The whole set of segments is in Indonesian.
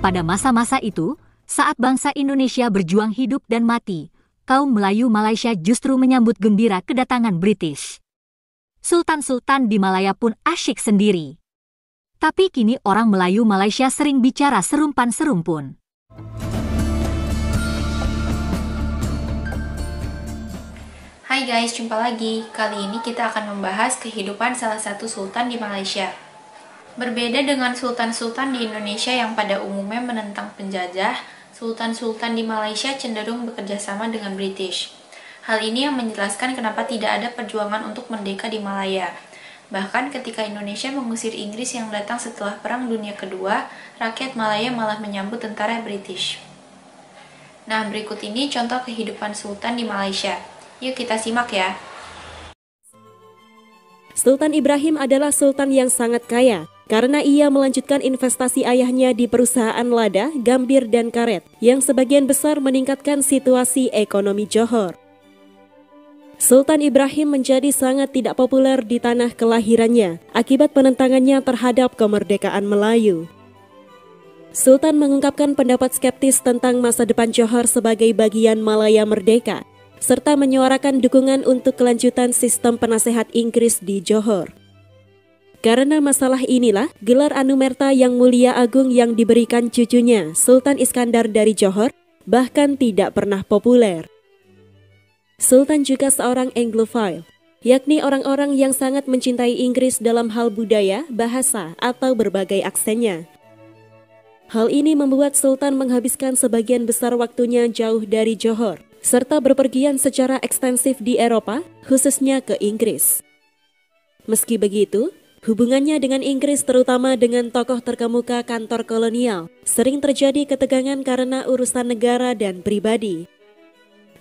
Pada masa-masa itu, saat bangsa Indonesia berjuang hidup dan mati, kaum Melayu Malaysia justru menyambut gembira kedatangan British. Sultan-sultan di Malaya pun asyik sendiri. Tapi kini orang Melayu Malaysia sering bicara serumpan-serumpun. Hai guys, jumpa lagi. Kali ini kita akan membahas kehidupan salah satu sultan di Malaysia. Berbeda dengan sultan-sultan di Indonesia yang pada umumnya menentang penjajah, sultan-sultan di Malaysia cenderung bekerja sama dengan British. Hal ini yang menjelaskan kenapa tidak ada perjuangan untuk merdeka di Malaya. Bahkan ketika Indonesia mengusir Inggris yang datang setelah Perang Dunia Kedua, rakyat Malaya malah menyambut tentara British. Nah, berikut ini contoh kehidupan sultan di Malaysia. Yuk kita simak ya. Sultan Ibrahim adalah sultan yang sangat kaya karena ia melanjutkan investasi ayahnya di perusahaan lada, gambir, dan karet yang sebagian besar meningkatkan situasi ekonomi Johor. Sultan Ibrahim menjadi sangat tidak populer di tanah kelahirannya akibat penentangannya terhadap kemerdekaan Melayu. Sultan mengungkapkan pendapat skeptis tentang masa depan Johor sebagai bagian Malaya merdeka, serta menyuarakan dukungan untuk kelanjutan sistem penasehat Inggris di Johor. Karena masalah inilah, gelar Anumerta Yang Mulia Agung yang diberikan cucunya, Sultan Iskandar dari Johor, bahkan tidak pernah populer. Sultan juga seorang Anglophile, yakni orang-orang yang sangat mencintai Inggris dalam hal budaya, bahasa, atau berbagai aksennya. Hal ini membuat Sultan menghabiskan sebagian besar waktunya jauh dari Johor, serta berpergian secara ekstensif di Eropa, khususnya ke Inggris. Meski begitu, hubungannya dengan Inggris terutama dengan tokoh terkemuka kantor kolonial sering terjadi ketegangan karena urusan negara dan pribadi.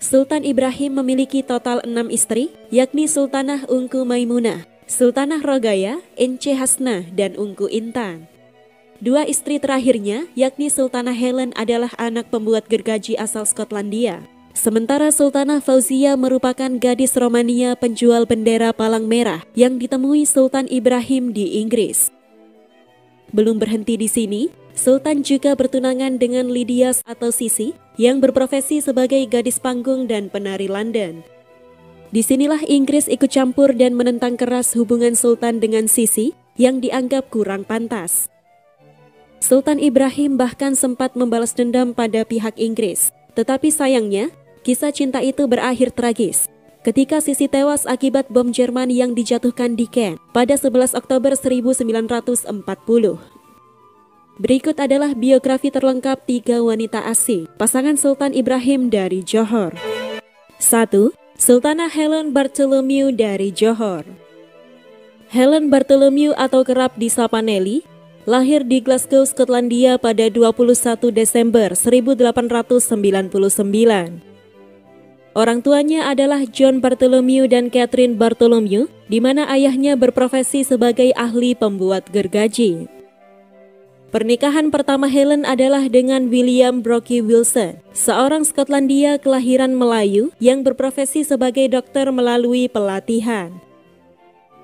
Sultan Ibrahim memiliki total 6 istri, yakni Sultanah Ungku Maimunah, Sultanah Rogaya, Ence Hasnah, dan Ungku Intan. 2 istri terakhirnya, yakni Sultanah Helen adalah anak pembuat gergaji asal Skotlandia. Sementara Sultanah Fauzia merupakan gadis Romania penjual bendera palang merah yang ditemui Sultan Ibrahim di Inggris. Belum berhenti di sini, Sultan juga bertunangan dengan Lydia atau Sisi yang berprofesi sebagai gadis panggung dan penari London. Disinilah Inggris ikut campur dan menentang keras hubungan Sultan dengan Sisi yang dianggap kurang pantas. Sultan Ibrahim bahkan sempat membalas dendam pada pihak Inggris, tetapi sayangnya, kisah cinta itu berakhir tragis ketika Sisi tewas akibat bom Jerman yang dijatuhkan di Caen pada 11 Oktober 1940. Berikut adalah biografi terlengkap 3 wanita asing, pasangan Sultan Ibrahim dari Johor. 1. Sultanah Helen Bartholomew dari Johor. Helen Bartholomew atau kerap disapa Nelly, lahir di Glasgow, Skotlandia pada 21 Desember 1899. Orang tuanya adalah John Bartholomew dan Catherine Bartholomew, di mana ayahnya berprofesi sebagai ahli pembuat gergaji. Pernikahan pertama Helen adalah dengan William Brockie Wilson, seorang Skotlandia kelahiran Melayu yang berprofesi sebagai dokter melalui pelatihan.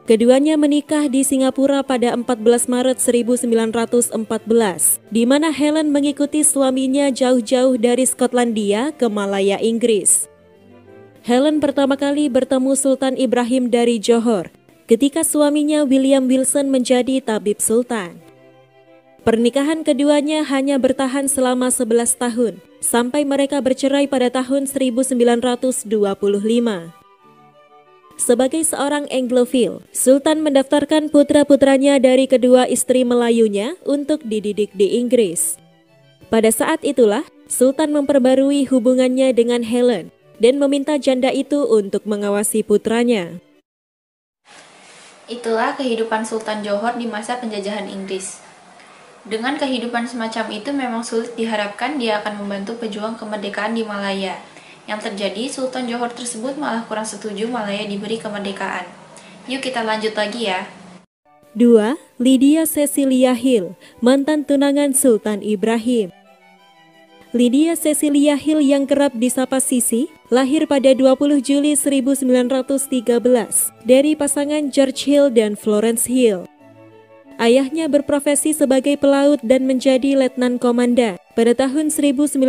Keduanya menikah di Singapura pada 14 Maret 1914, di mana Helen mengikuti suaminya jauh-jauh dari Skotlandia ke Malaya, Inggris. Helen pertama kali bertemu Sultan Ibrahim dari Johor ketika suaminya William Wilson menjadi tabib sultan. Pernikahan keduanya hanya bertahan selama 11 tahun, sampai mereka bercerai pada tahun 1925. Sebagai seorang Anglophile, Sultan mendaftarkan putra-putranya dari kedua istri Melayunya untuk dididik di Inggris. Pada saat itulah, Sultan memperbarui hubungannya dengan Helen dan meminta janda itu untuk mengawasi putranya. Itulah kehidupan Sultan Johor di masa penjajahan Inggris. Dengan kehidupan semacam itu memang sulit diharapkan dia akan membantu pejuang kemerdekaan di Malaya. Yang terjadi, Sultan Johor tersebut malah kurang setuju Malaya diberi kemerdekaan. Yuk kita lanjut lagi ya. 2. Lydia Cecilia Hill, mantan tunangan Sultan Ibrahim. Lydia Cecilia Hill yang kerap disapa Sisi, lahir pada 20 Juli 1913 dari pasangan George Hill dan Florence Hill. Ayahnya berprofesi sebagai pelaut dan menjadi letnan komandan pada tahun 1915.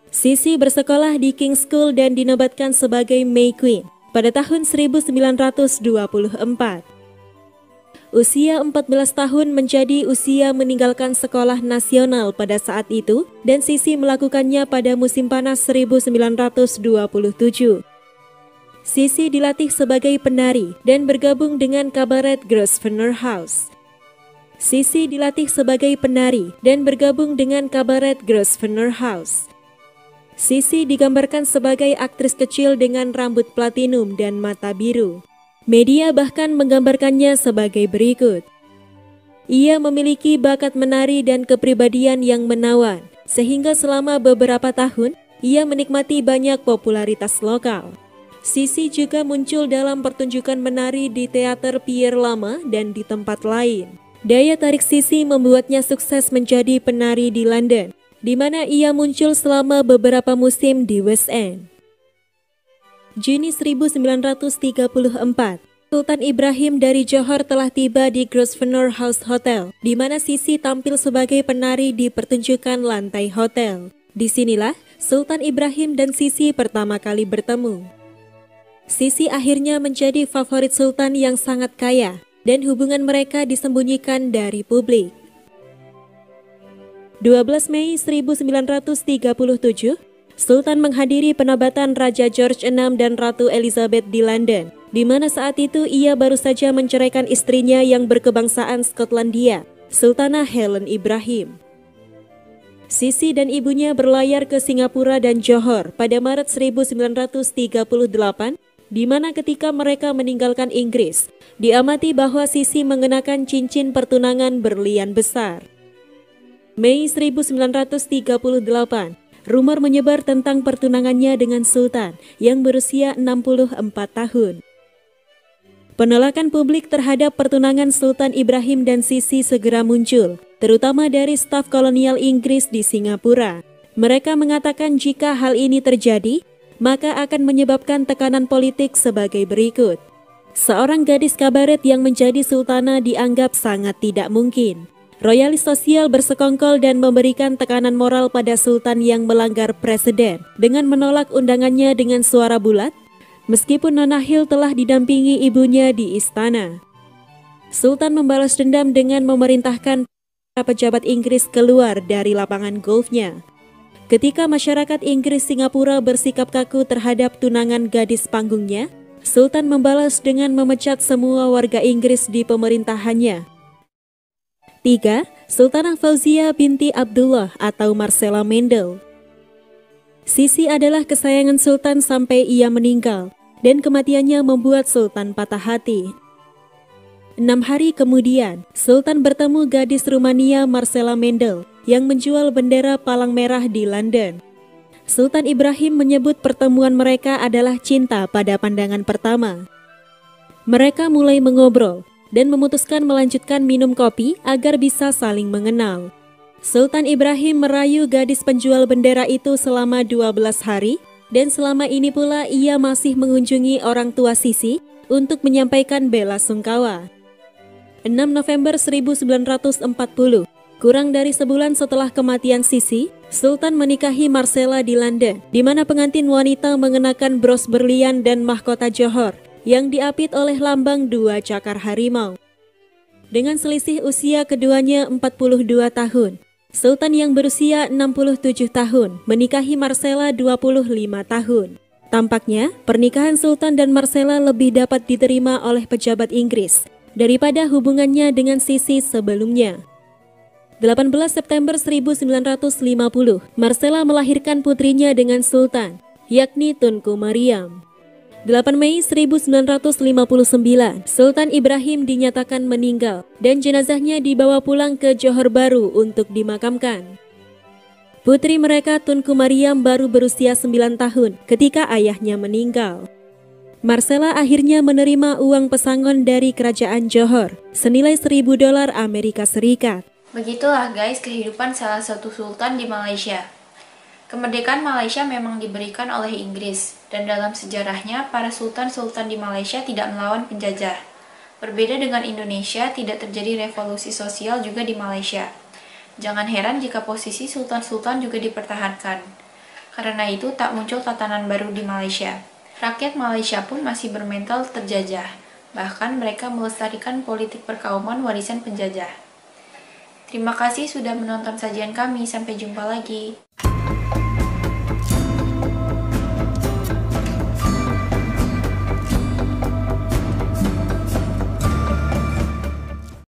Sissy bersekolah di King's School dan dinobatkan sebagai May Queen pada tahun 1924. Usia 14 tahun menjadi usia meninggalkan sekolah nasional pada saat itu dan Sissy melakukannya pada musim panas 1927. Sissy dilatih sebagai penari dan bergabung dengan kabaret Grosvenor House. Sissy dilatih sebagai penari dan bergabung dengan kabaret Grosvenor House. Sissy digambarkan sebagai aktris kecil dengan rambut platinum dan mata biru. Media bahkan menggambarkannya sebagai berikut. Ia memiliki bakat menari dan kepribadian yang menawan, sehingga selama beberapa tahun ia menikmati banyak popularitas lokal. Sissy juga muncul dalam pertunjukan menari di teater Pier Lama dan di tempat lain. Daya tarik Sissy membuatnya sukses menjadi penari di London, di mana ia muncul selama beberapa musim di West End. Juni 1934, Sultan Ibrahim dari Johor telah tiba di Grosvenor House Hotel, di mana Sissy tampil sebagai penari di pertunjukan lantai hotel. Disinilah Sultan Ibrahim dan Sissy pertama kali bertemu. Sissy akhirnya menjadi favorit Sultan yang sangat kaya, dan hubungan mereka disembunyikan dari publik. 12 Mei 1937, Sultan menghadiri penobatan Raja George VI dan Ratu Elizabeth di London, di mana saat itu ia baru saja menceraikan istrinya yang berkebangsaan Skotlandia, Sultanah Helen Ibrahim. Sissy dan ibunya berlayar ke Singapura dan Johor pada Maret 1938, di mana ketika mereka meninggalkan Inggris, diamati bahwa Sissy mengenakan cincin pertunangan berlian besar. Mei 1938, rumor menyebar tentang pertunangannya dengan Sultan yang berusia 64 tahun. Penolakan publik terhadap pertunangan Sultan Ibrahim dan Sissy segera muncul, terutama dari staf kolonial Inggris di Singapura. Mereka mengatakan jika hal ini terjadi, maka akan menyebabkan tekanan politik sebagai berikut. Seorang gadis kabaret yang menjadi sultanah dianggap sangat tidak mungkin. Royalis sosial bersekongkol dan memberikan tekanan moral pada sultan yang melanggar presiden dengan menolak undangannya dengan suara bulat, meskipun Nona Hill telah didampingi ibunya di istana. Sultan membalas dendam dengan memerintahkan para pejabat Inggris keluar dari lapangan golfnya. Ketika masyarakat Inggris Singapura bersikap kaku terhadap tunangan gadis panggungnya, Sultan membalas dengan memecat semua warga Inggris di pemerintahannya. 3. Sultanah Fauzia binti Abdullah atau Marcella Mendel. Sissy adalah kesayangan Sultan sampai ia meninggal, dan kematiannya membuat Sultan patah hati. 6 hari kemudian, Sultan bertemu gadis Rumania Marcella Mendel yang menjual bendera palang merah di London. Sultan Ibrahim menyebut pertemuan mereka adalah cinta pada pandangan pertama. Mereka mulai mengobrol dan memutuskan melanjutkan minum kopi agar bisa saling mengenal. Sultan Ibrahim merayu gadis penjual bendera itu selama 12 hari, dan selama ini pula ia masih mengunjungi orang tua Sissy untuk menyampaikan bela sungkawa. 6 November 1940, kurang dari sebulan setelah kematian Sissy, Sultan menikahi Marcella di London, di mana pengantin wanita mengenakan bros berlian dan mahkota Johor yang diapit oleh lambang 2 cakar harimau. Dengan selisih usia keduanya 42 tahun, Sultan yang berusia 67 tahun menikahi Marcella 25 tahun. Tampaknya, pernikahan Sultan dan Marcella lebih dapat diterima oleh pejabat Inggris daripada hubungannya dengan Sissy sebelumnya. 18 September 1950, Marcella melahirkan putrinya dengan Sultan, yakni Tunku Mariam. 8 Mei 1959, Sultan Ibrahim dinyatakan meninggal dan jenazahnya dibawa pulang ke Johor Bahru untuk dimakamkan. Putri mereka Tunku Mariam baru berusia 9 tahun ketika ayahnya meninggal. Marcella akhirnya menerima uang pesangon dari kerajaan Johor senilai $1.000 Amerika Serikat. Begitulah guys kehidupan salah satu sultan di Malaysia. Kemerdekaan Malaysia memang diberikan oleh Inggris, dan dalam sejarahnya para sultan-sultan di Malaysia tidak melawan penjajah. Berbeda dengan Indonesia, tidak terjadi revolusi sosial juga di Malaysia. Jangan heran jika posisi sultan-sultan juga dipertahankan. Karena itu, tak muncul tatanan baru di Malaysia. Rakyat Malaysia pun masih bermental terjajah. Bahkan mereka melestarikan politik perkauman warisan penjajah. Terima kasih sudah menonton sajian kami. Sampai jumpa lagi.